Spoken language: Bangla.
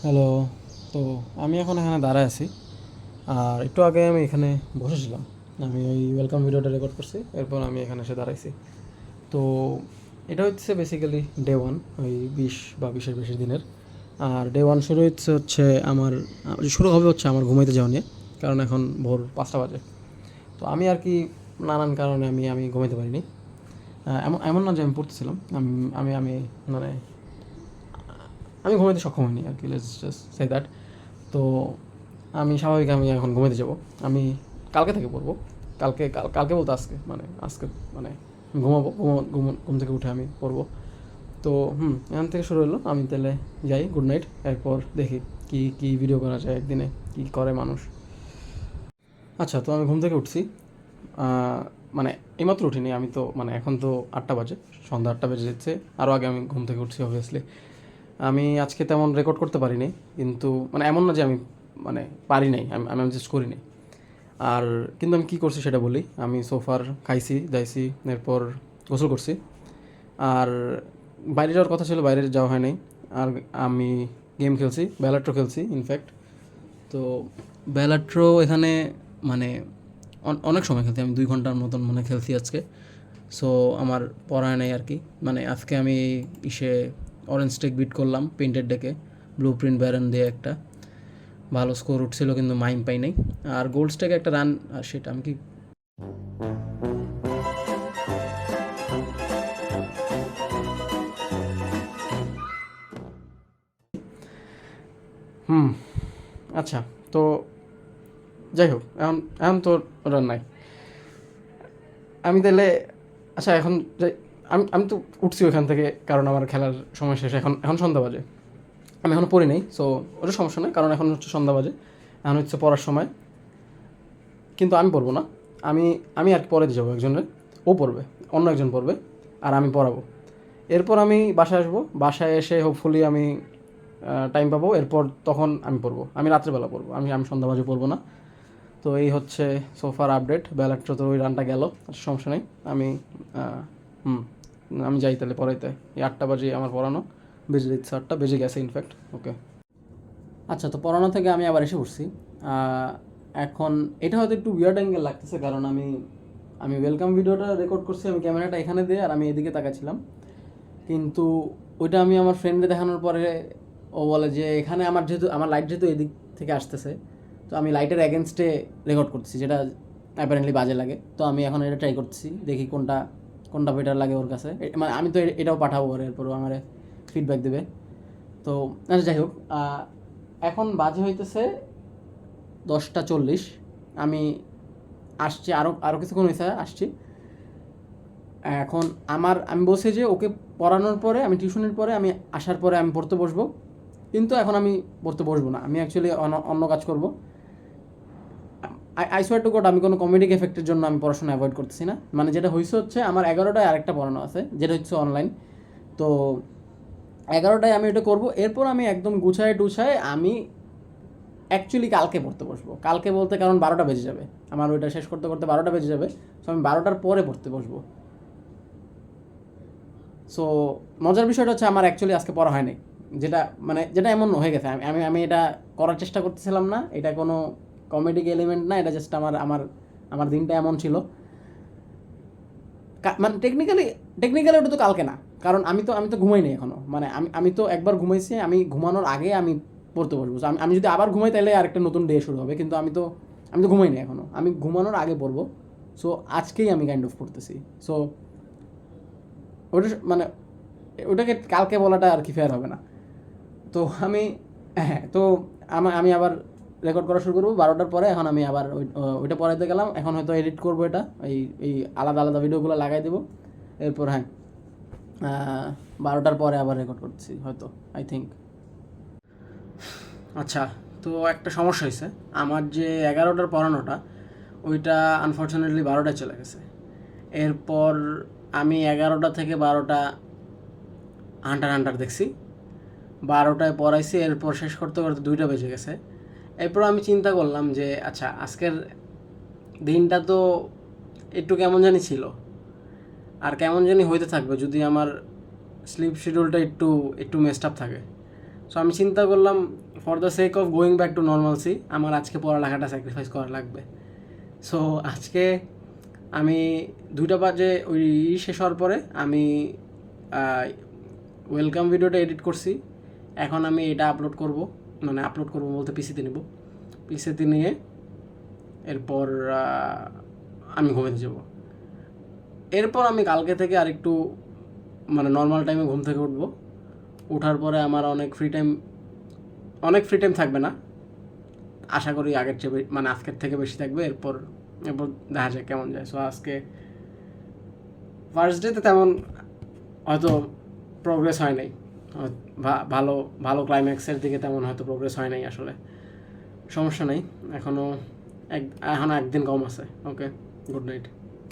হ্যালো। তো আমি এখন এখানে দাঁড়ায় আছি। আর একটু আগে আমি এখানে বসেছিলাম। আমি ওই ওয়েলকাম ভিডিওটা রেকর্ড করছি, এরপর আমি এখানে এসে দাঁড়াইছি। তো এটা হচ্ছে বেসিক্যালি ডে 1, ওই 20 বা 20-এর বেশি দিনের। আর ডে 1 শুরু হচ্ছে আমার শুরু হবে হচ্ছে আমার ঘুমাইতে যাওয়া নিয়ে। কারণ এখন ভোর 5টা বাজে। তো আমি আর কি নানান কারণে আমি ঘুমাইতে পারিনি। এমন এমন না যে আমি পড়তেছিলাম, আমি আমি আমি মানে আমি ঘুমাইতে সক্ষম হইনি আর কি, লেটস জাস্ট সে দ্যাট। তো আমি এখন ঘুমাতে যাব। আমি কালকে থেকে পড়বো। কালকে বলতে আজকে মানে ঘুমাবো, ঘুম থেকে উঠে আমি পড়বো। তো এখান থেকে শুরু হলো। আমি তাহলে যাই, গুড নাইট। এরপর দেখি কি কি ভিডিও করা যায় একদিনে, কি করে মানুষ। আচ্ছা, তো আমি ঘুম থেকে উঠছি। মানে এইমাত্র উঠিনি আমি, তো মানে এখন তো 8টা বাজে, সন্ধ্যা 8টা বেজে যাচ্ছে। আরও আগে আমি ঘুম থেকে উঠছি অবভিয়াসলি। আমি আজকে তেমন রেকর্ড করতে পারিনি, কিন্তু মানে এমন না যে আমি মানে পারি নাই, আমি জাস্ট করি নাই। আর কিন্তু আমি কী করছি সেটা বলি। আমি সোফার খাইছি দাইছি, এরপর গোসল করছি। আর বাইরে যাওয়ার কথা ছিল, বাইরে যাওয়া হয় নাই। আর আমি গেম খেলছি, ব্যালাট্রো খেলছি ইনফ্যাক্ট। তো ব্যালাট্রো এখানে মানে অনেক সময় খেলছি আমি, 2 ঘন্টার মতন মনে খেলছি আজকে। সো আমার পড়ায় নেই আর কি। মানে আজকে আমি ইসে অরেঞ্জ টেক বিট করলাম পেইন্টেড ডেকে, ব্লু প্রিন্ট ব্যারন দিয়ে একটা ভালো স্কোর উঠছিল, কিন্তু মাইম পাই নাই। আর গোল্ড স্টেকে একটা রান, আর সেটা আমি কি হুম আচ্ছা। তো যাই হোক, এখন এখন তো রান নাই। আমি তাহলে আচ্ছা এখন যাই। আমি আমি তো উঠছি ওখান থেকে, কারণ আমার খেলার সময় শেষ। এখন এখন সন্ধ্যা বাজে। আমি এখনও পড়ি নাই, সো ওটা সমস্যা নয়, কারণ এখন হচ্ছে সন্ধ্যা বাজে। এখন হচ্ছে পড়ার সময়। কিন্তু আমি পড়বো না। আমি আমি আর কি পরে দিয়ে যাবো একজনের। ও পড়বে, অন্য একজন পড়বে, আর আমি পড়াবো। এরপর আমি বাসায় আসবো। বাসায় এসে হোপফুলি আমি টাইম পাবো। এরপর তখন আমি পড়বো। আমি রাত্রেবেলা পড়বো, আমি আমি সন্ধ্যা বাজে পড়বো না। তো এই হচ্ছে সোফার আপডেট। বেলাট্র তো ওই রানটা গেল, সমস্যা নেই। আমি আহ, হুম আমি যাই তাহলে পড়াইতে। এই 8টা বাজে আমার পড়ানো, বেজে দিচ্ছে 8টা, বেজে গেছে ইনফ্যাক্ট। ওকে। আচ্ছা, তো পড়ানো থেকে আমি আবার এসে পড়ছি। আহ, এখন এটা হয়তো একটু উইয়ার্ড অ্যাঙ্গেল লাগতেছে, কারণ আমি আমি ওয়েলকাম ভিডিওটা রেকর্ড করছি, আমি ক্যামেরাটা এখানে দিয়ে আর আমি এদিকে তাকাচ্ছিলাম। কিন্তু ওইটা আমি আমার ফ্রেন্ডে দেখানোর পরে ও বলে যে এখানে আমার লাইট যেহেতু এদিক থেকে আসতেছে, তো আমি লাইটের অ্যাগেনস্টে রেকর্ড করতেছি, যেটা অ্যাপারেন্টলি বাজে লাগে। তো আমি এখন এটা ট্রাই করতেছি, দেখি কোনটা কোনটা বেটার লাগে ওর কাছে। মানে আমি তো এটাও পাঠাবো ওর, এরপরও আমার ফিডব্যাক দেবে। তো আচ্ছা, যাই হোক। এখন বাজে হইতেছে 10টা 40। আমি আসছি, আরও আরও কিছুক্ষণ হয়েছে আসছি। এখন আমি বলছি যে ওকে পড়ানোর পরে, আমি টিউশনের পরে, আমি আসার পরে আমি পড়তে বসবো। কিন্তু এখন আমি পড়তে বসবো না, আমি অ্যাকচুয়ালি অন্য কাজ করব। আই সোয়ার টু গড, আমি কোনো কমেডিক এফেক্টের জন্য আমি পড়াশোনা অ্যাভয়েড করতেছি না। মানে যেটা হয়েছে হচ্ছে, আমার 11টায় আরেকটা পড়ানো আছে, যেটা হচ্ছে অনলাইন। তো 11টায় আমি এটা করব। এরপর আমি একদম গুছায় টুছায় আমি অ্যাকচুয়ালি কালকে পড়তে বসবো। কালকে বলতে কারণ 12টা বেজে যাবে, আমার ওইটা শেষ করতে করতে 12টা বেজে যাবে। সো আমি 12টার পরে পড়তে বসবো। সো মজার বিষয়টা হচ্ছে, আমার অ্যাকচুয়ালি আজকে পড়া হয়নি। যেটা এমন হয়ে গেছে, আমি আমি আমি এটা করার চেষ্টা করতেছিলাম না। এটা কোনো কমেডিক এলিমেন্ট না, এটা জাস্ট আমার আমার আমার দিনটা এমন ছিল। মানে টেকনিক্যালি ওটা তো কালকে না, কারণ আমি তো ঘুমাইনি এখনো। মানে আমি তো একবার ঘুমাইছি, আমি ঘুমানোর আগে আমি পড়তে বসবো। আমি আমি যদি আবার ঘুমাই তাহলে আরেকটা নতুন ডে শুরু হবে। কিন্তু আমি তো ঘুমাইনি এখনো, আমি ঘুমানোর আগে পড়বো। সো আজকেই আমি কাইন্ড অফ পড়তেছি। সো ওটা মানে ওটাকে কালকে বলাটা আর কি ফেয়ার হবে না। তো আমি হ্যাঁ, তো আমি আবার রেকর্ড করা শুরু করবো 12টার পরে। এখন আমি আবার ওইটা পড়াইতে গেলাম। এখন হয়তো এডিট করবো এটা, এই এই আলাদা আলাদা ভিডিওগুলো লাগাই দেবো। এরপর হ্যাঁ, 12টার পরে আবার রেকর্ড করছি হয়তো, আই থিঙ্ক। আচ্ছা, তো একটা সমস্যা হয়েছে। আমার যে 11টার পড়ানোটা, ওইটা আনফর্চুনেটলি 12টায় চলে গেছে। এরপর আমি 11টা থেকে 12টা হান্টার হান্টার দেখছি, 12টায় পড়াইছি। এরপর শেষ করতে করতে 2টা বেজে গেছে। এরপর আমি চিন্তা করলাম যে আচ্ছা, আজকের দিনটা তো একটু কেমন জানি ছিল, আর কেমন জানি হইতে থাকবে যদি আমার স্লিপ শিডিউলটা একটু একটু মেসড আপ থাকে। সো আমি চিন্তা করলাম for the sake of going back to normalcy আমার আজকে পড়ালেখাটা স্যাক্রিফাইস করা লাগবে। সো আজকে আমি 2টা বাজে ওই শেষ হওয়ার পরে আমি ওয়েলকাম ভিডিওটা এডিট করছি। এখন আমি এটা আপলোড করব, মানে আপলোড করব বলতে পিসিতে নেব, পিসিতে নিয়ে এরপর আমি ঘুমাতে যাব। এরপর আমি কালকে থেকে আরেকটু মানে নর্মাল টাইমে ঘুম থেকে উঠবো। ওঠার পরে আমার অনেক ফ্রি টাইম থাকবে না, আশা করি আগের চেয়ে মানে আজকের থেকে বেশি থাকবে। এরপর দেখা যায় কেমন যায়। সো আজকে ফার্স্ট ডেতে তেমন হয়তো প্রোগ্রেস হয় নাই, ভালো ভালো ক্লাইম্যাক্সের দিকে তেমন হয়তো প্রোগ্রেস হয় নাই। আসলে সমস্যা নেই, এখনও একদিন কম আছে। ওকে, গুড নাইট।